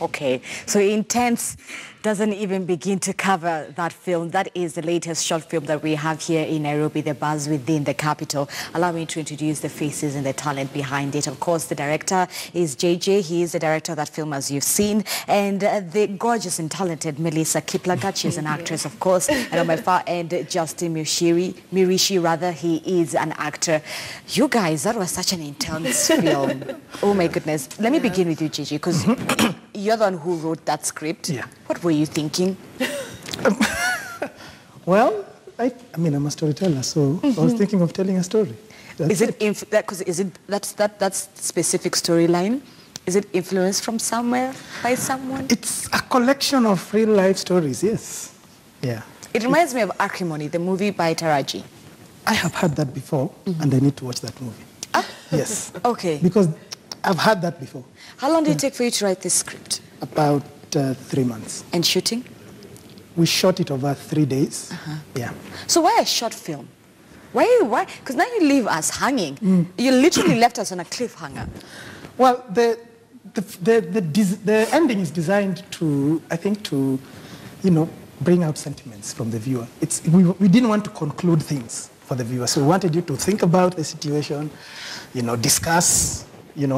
Okay, so Intense doesn't even begin to cover that film. That is the latest short film that we have here in Nairobi, The Buzz Within the Capital. Allow me to introduce the faces and the talent behind it. Of course, the director is JJ. He is the director of that film, as you've seen. And the gorgeous and talented Melissa Kiplagat. She's an actress, of course. And on my far end, Justin Mirishi, he is an actor. You guys, that was such an intense film. Oh, my goodness. Let me begin with you, JJ, because you're the one who wrote that script. Yeah. What were you thinking? Well, I mean, I'm a storyteller, so I was thinking of telling a story. Is it that specific storyline? Is it influenced from somewhere by someone? It's a collection of real life stories, yes. Yeah. It reminds me of Acrimony, the movie by Taraji. I have heard that before, and I need to watch that movie. Ah. Yes. Okay. Because I've heard that before. How long did it take for you to write this script? About 3 months. And shooting? We shot it over 3 days. Yeah. So why a short film? Why? Because now you leave us hanging. You literally left us on a cliffhanger. Well, the ending is designed to, I think, to, bring out sentiments from the viewer. We didn't want to conclude things for the viewer, so we wanted you to think about the situation, discuss,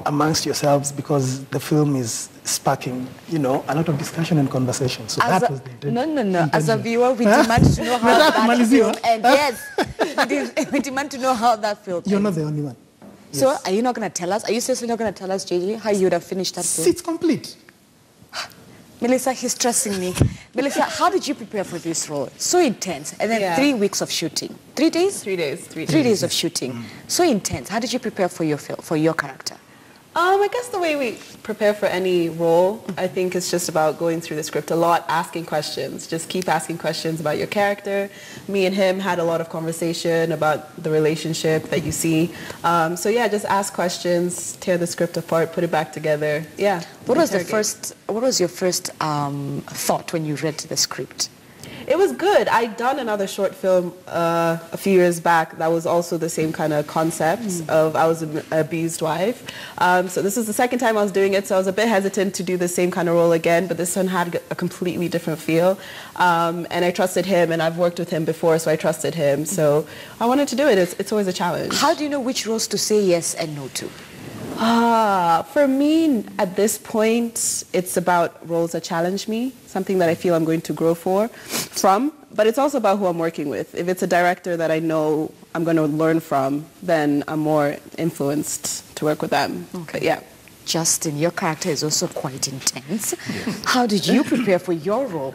amongst yourselves, because the film is sparking, a lot of discussion and conversation. So that was the intention. No. As a viewer, we demand to know how that film ends. We demand to know how that film ends. You're not the only one. So Yes. are you not going to tell us? Are you seriously not going to tell us, JJ, how you would have finished that film? It's complete. Melissa, he's stressing me. Melissa, how did you prepare for this role? So intense. And then 3 weeks of shooting. 3 days? 3 days. 3 days of shooting. So intense. How did you prepare for your film, for your character? I guess the way we prepare for any role, I think it's just about going through the script a lot, asking questions. Just keep asking questions about your character. Me and him had a lot of conversation about the relationship that you see. So yeah, just ask questions, tear the script apart, put it back together. Yeah. What was your first thought when you read the script? It was good. I'd done another short film a few years back that was also the same kind of concept of I was an abused wife. So this is the second time I was doing it, so I was a bit hesitant to do the same kind of role again, but this one had a completely different feel. And I trusted him, and I've worked with him before, so I trusted him. So I wanted to do it. It's always a challenge. How do you know which roles to say yes and no to? For me, at this point, it's about roles that challenge me, something that I feel I'm going to grow from, but it's also about who I'm working with. If it's a director that I know I'm going to learn from, then I'm more influenced to work with them. Okay. But yeah. Justin, your character is also quite intense. How did you prepare for your role?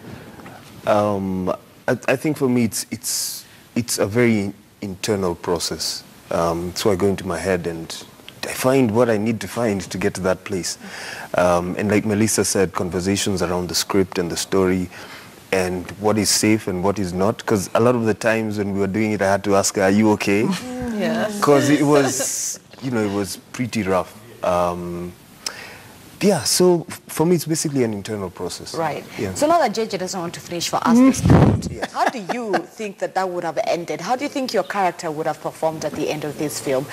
I think for me, it's a very internal process. So I go into my head and I find what I need to find to get to that place. And like Melissa said, conversations around the script and the story and what is safe and what is not. Because a lot of the times when we were doing it, I had to ask her, are you okay? Yeah. Because it was, it was pretty rough. Yeah, so for me, it's basically an internal process. Right. Yeah. So now that JJ doesn't want to finish for us this script, how do you think that would have ended? How do you think your character would have performed at the end of this film?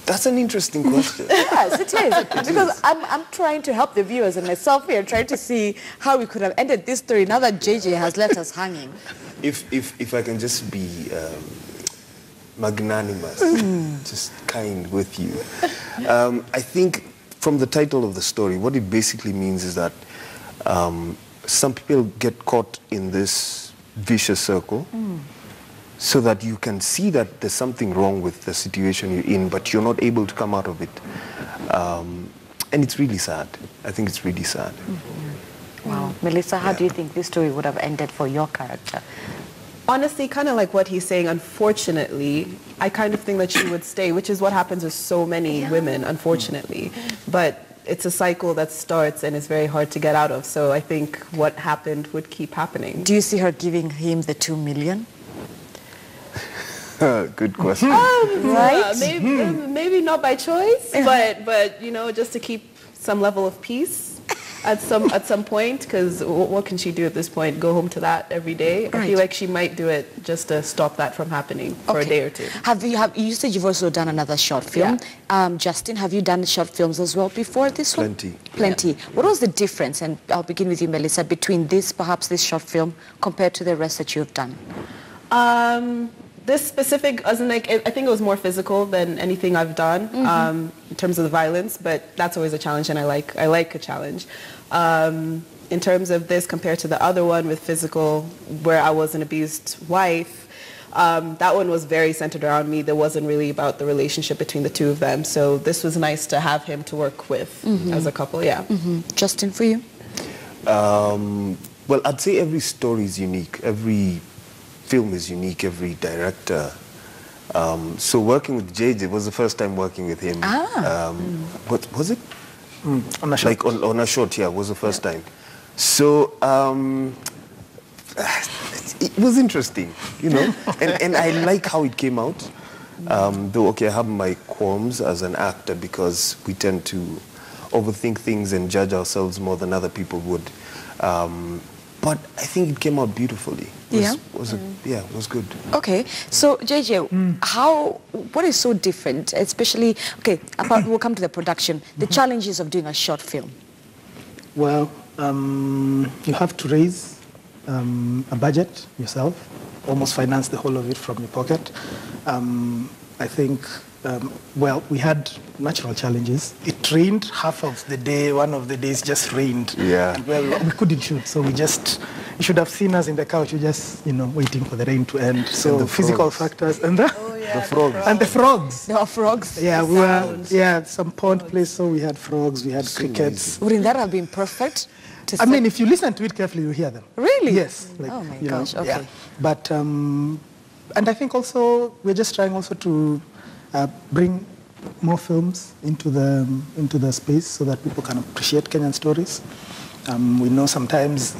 That's an interesting question. Yes, it is. Because I'm trying to help the viewers and myself here, trying to see how we could have ended this story now that JJ has left us hanging. If I can just be magnanimous, just kind with you. I think from the title of the story, what it basically means is that some people get caught in this vicious circle. So that you can see that there's something wrong with the situation you're in, but you're not able to come out of it. And it's really sad. I think it's really sad. Wow. Melissa, how do you think this story would have ended for your character? Honestly, kind of like what he's saying, unfortunately, I kind of think that she would stay, which is what happens with so many women, unfortunately. But it's a cycle that starts and it's very hard to get out of. So I think what happened would keep happening. Do you see her giving him the 2 million? Good question. Right? Maybe not by choice, but just to keep some level of peace. at some point, because what can she do at this point? Go home to that every day? I feel like she might do it just to stop that from happening for a day or two. You said you've also done another short film. Yeah. Justin, have you done short films as well before this one? Plenty. Yeah. What was the difference, and I'll begin with you, Melissa, between perhaps this short film compared to the rest that you've done? This specific, I think it was more physical than anything I've done in terms of the violence, but that's always a challenge, and I like a challenge. In terms of this compared to the other one with physical, where I was an abused wife, that one was very centered around me. There wasn't really about the relationship between the two of them, so this was nice to have him to work with as a couple, yeah. Justin, for you? Well, I'd say every story is unique. Every film is unique, every director. So working with JJ was the first time working with him. What was it? On a short. Like on a short, yeah, was the first time. So it was interesting, you know, and I like how it came out. Though, okay, I have my qualms as an actor because we tend to overthink things and judge ourselves more than other people would. But I think it came out beautifully. It was good. Okay, so JJ, what is so different, especially, we'll come to the production, the challenges of doing a short film? Well, you have to raise a budget yourself, almost finance the whole of it from your pocket. I think, well, we had natural challenges. It rained half of the day, one of the days just rained. Yeah. And, well, we couldn't shoot, so you should have seen us in the couch, waiting for the rain to end. So the physical factors and the frogs. And the frogs. There were frogs? Yeah, some pond place, so we had frogs, we had crickets. Wouldn't that have been perfect? I mean, if you listen to it carefully, you hear them. Really? Yes. Oh my gosh, okay. Yeah. But, and I think also, we're just trying also to bring more films into the space so that people can appreciate Kenyan stories. We know sometimes,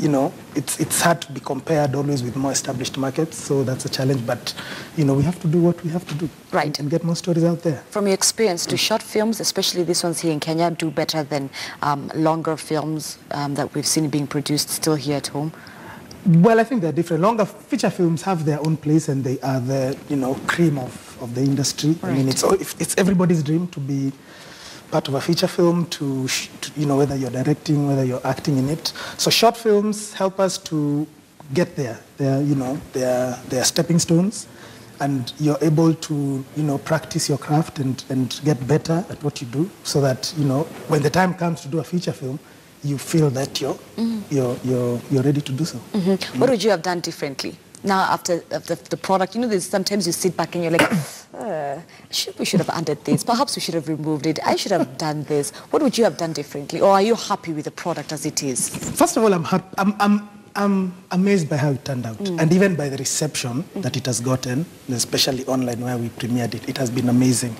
it's hard to be compared always with more established markets, so that's a challenge, but, we have to do what we have to do. Right. And get more stories out there. From your experience, do short films, especially these ones here in Kenya, do better than longer films that we've seen being produced still here at home? Well, I think they're different. Longer feature films have their own place, and they are the, cream of the industry. Right. I mean, it's everybody's dream to be part of a feature film, to whether you're directing, whether you're acting in it. So short films help us to get there. They're stepping stones, and you're able to, practice your craft and get better at what you do, so that, when the time comes to do a feature film, you feel that you're ready to do so. What would you have done differently? Now, after the product, there's sometimes you sit back and you're like, we should have added this. Perhaps we should have removed it. I should have done this. What would you have done differently? Or are you happy with the product as it is? First of all, I'm amazed by how it turned out, and even by the reception that it has gotten, especially online where we premiered it. It has been amazing.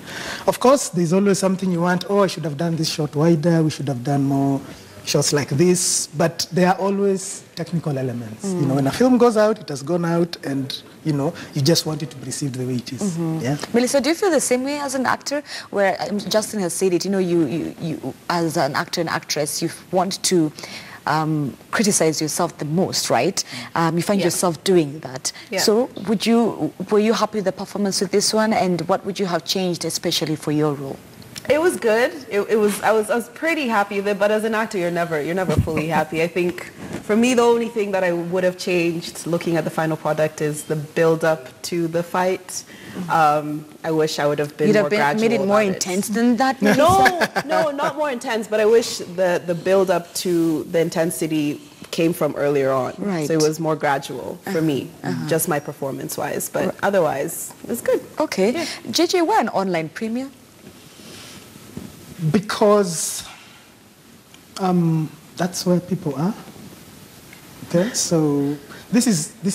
Of course, there's always something you want. I should have done this shot wider. We should have done more shots like this, but there are always technical elements. When a film goes out, it has gone out, and you just want it to be received the way it is. Yeah. Melissa, do you feel the same way as an actor? Where Justin has said it, you as an actor and actress, you want to criticize yourself the most, right? You find yourself doing that. Yeah. So were you happy with the performance with this one, and what would you have changed, especially for your role? It was good. I was pretty happy with it, but as an actor, you're never fully happy. I think for me, the only thing that I would have changed looking at the final product is the build up to the fight. I wish I would have been more gradual. Made it more intense than that? No, not more intense, but I wish the build up to the intensity came from earlier on. Right. So it was more gradual for me, just my performance wise, but otherwise it was good. Okay. Yeah. JJ, why an online premiere? Because that's where people are. Okay, so this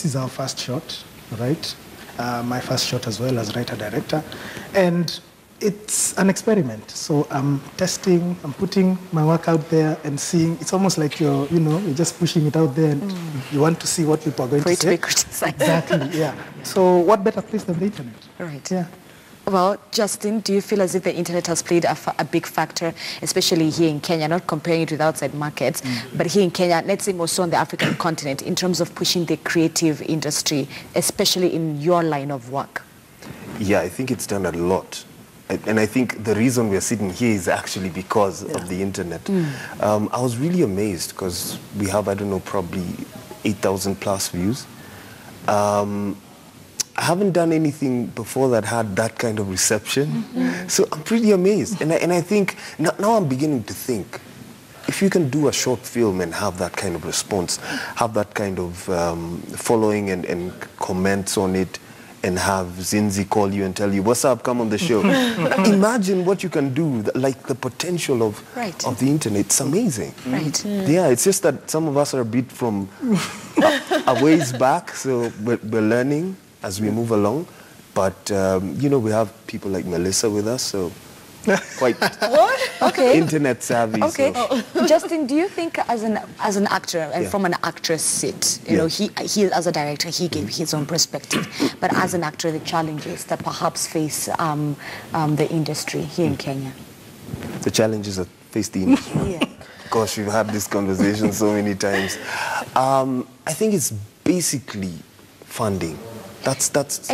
is our first shot, right? My first shot as well as writer-director, and it's an experiment. So I'm testing, I'm putting my work out there and seeing. It's almost like you're just pushing it out there, and you want to see what people are going to say. To be criticized. Exactly. Yeah. So what better place than the internet? Right. Yeah. Well, Justin, do you feel as if the internet has played a big factor, especially here in Kenya, not comparing it with outside markets, but here in Kenya, let's say more so on the African continent, in terms of pushing the creative industry, especially in your line of work? Yeah, I think it's done a lot. And I think the reason we're sitting here is actually because of the internet. I was really amazed because we have, I don't know, probably 8,000 plus views. I haven't done anything before that had that kind of reception. So I'm pretty amazed. And I think, now I'm beginning to think, if you can do a short film and have that kind of response, have that kind of following and comments on it, and have Zinzi call you and tell you, what's up, come on the show. Imagine what you can do, like the potential of the internet. It's amazing. Yeah, it's just that some of us are a bit from a ways back, so we're learning as we move along. But, you know, we have people like Melissa with us, so quite internet savvy. Okay. So. Justin, do you think as an actor and from an actress seat, you know, he as a director, he gave his own perspective, but as an actor, the challenges that perhaps face the industry here in Kenya? The challenges that face the industry? Gosh, we've had this conversation so many times. I think it's basically funding. That's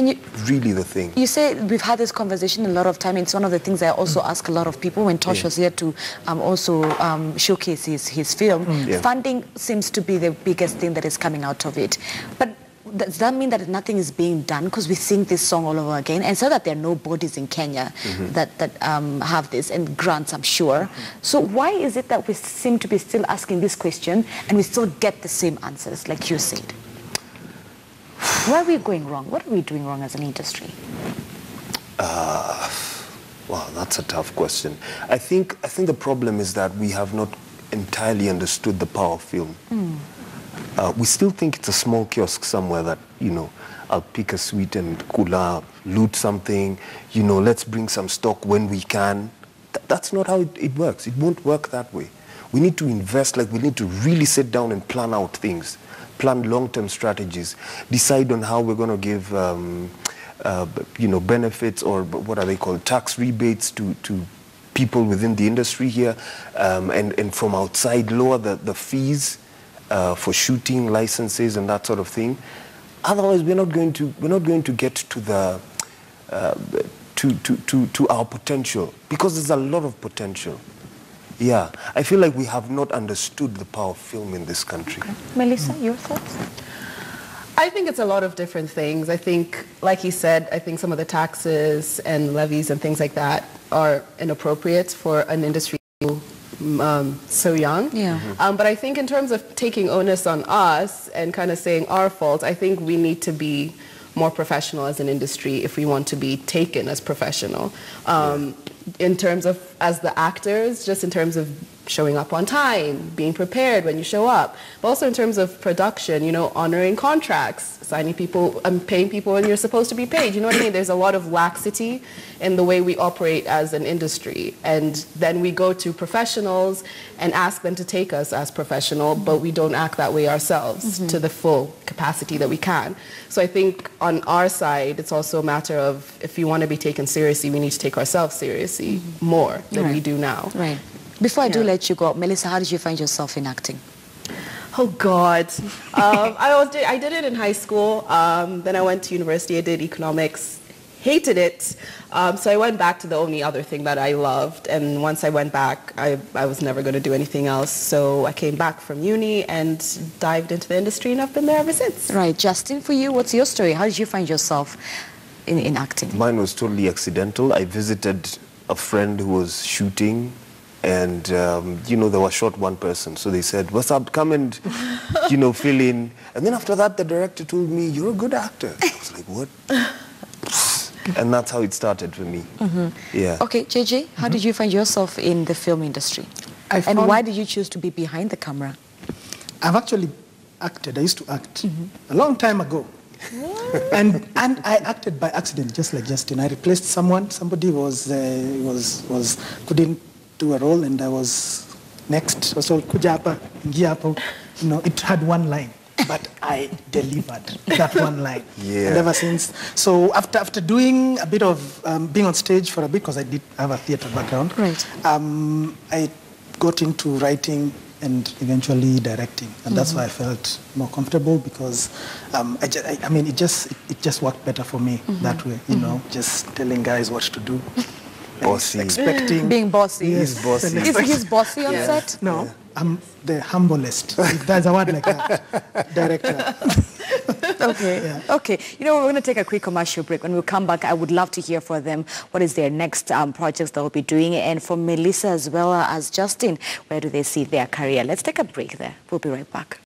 really the thing. You say we've had this conversation a lot of time. It's one of the things I also ask a lot of people when Tosh was here to also showcase his film. Funding seems to be the biggest thing that is coming out of it. But does that mean that nothing is being done? Because we sing this song all over again, and so that there are no bodies in Kenya that have this, and grants, I'm sure. So why is it that we seem to be still asking this question and we still get the same answers, like you said? Where are we going wrong? What are we doing wrong as an industry? Wow, that's a tough question. I think the problem is that we have not entirely understood the power of film. We still think it's a small kiosk somewhere that, you know, I'll pick a sweet and kula, loot something, you know, let's bring some stock when we can. That's not how it works. It won't work that way. We need to invest, like we need to really sit down and plan out things. Plan long-term strategies, decide on how we're going to give, you know, benefits or what are they called, tax rebates to people within the industry here, and from outside lower the fees for shooting licenses and that sort of thing. Otherwise, we're not going to get to the to our potential, because there's a lot of potential. Yeah, I feel like we have not understood the power of film in this country. Melissa, your thoughts? I think it's a lot of different things. I think, like he said, I think some of the taxes and levies and things like that are inappropriate for an industry so young. But I think in terms of taking onus on us and kind of saying our fault, I think we need to be more professional as an industry if we want to be taken as professional. In terms of, as the actors, just in terms of showing up on time, being prepared when you show up, but also in terms of production, you know, honoring contracts, signing people and paying people when you're supposed to be paid. You know what I mean? There's a lot of laxity in the way we operate as an industry. And then we go to professionals and ask them to take us as professional, but we don't act that way ourselves to the full capacity that we can. So I think on our side, it's also a matter of, if you want to be taken seriously, we need to take ourselves seriously more than we do now. Before I do let you go, Melissa, how did you find yourself in acting? Oh God, I did it in high school. Then I went to university. I did economics. Hated it. So I went back to the only other thing that I loved. And once I went back, I was never going to do anything else. So I came back from uni and dived into the industry, and I've been there ever since. Right, Justin, for you, what's your story? How did you find yourself in acting? Mine was totally accidental. I visited a friend who was shooting, and you know, they were short one person, so they said, what's up, come and you know, fill in. And then after that, the director told me, you're a good actor. I was like, what? And that's how it started for me. Yeah. Okay, JJ, how did you find yourself in the film industry? And why did you choose to be behind the camera? I've actually acted. I used to act a long time ago. and I acted by accident, just like Justin. I replaced someone. Somebody couldn't do a role, and I was next. Was told, "Kuja hapa, ingia hapo." You know, it had one line. but I delivered that one line. Yeah. And ever since, so after doing a bit of being on stage for a bit, because I did have a theater background, right. I got into writing and eventually directing, and that's why I felt more comfortable, because I mean it just worked better for me that way, you know, just telling guys what to do. Bossy. Expecting Being bossy. Yes, He's bossy. Is he's bossy on set? No, I'm the humblest. If there's a word like that, director. Okay. Yeah. Okay. You know, we're going to take a quick commercial break. When we come back, I would love to hear from them what is their next projects they'll be doing, and for Melissa as well as Justin, where do they see their career? Let's take a break there. We'll be right back.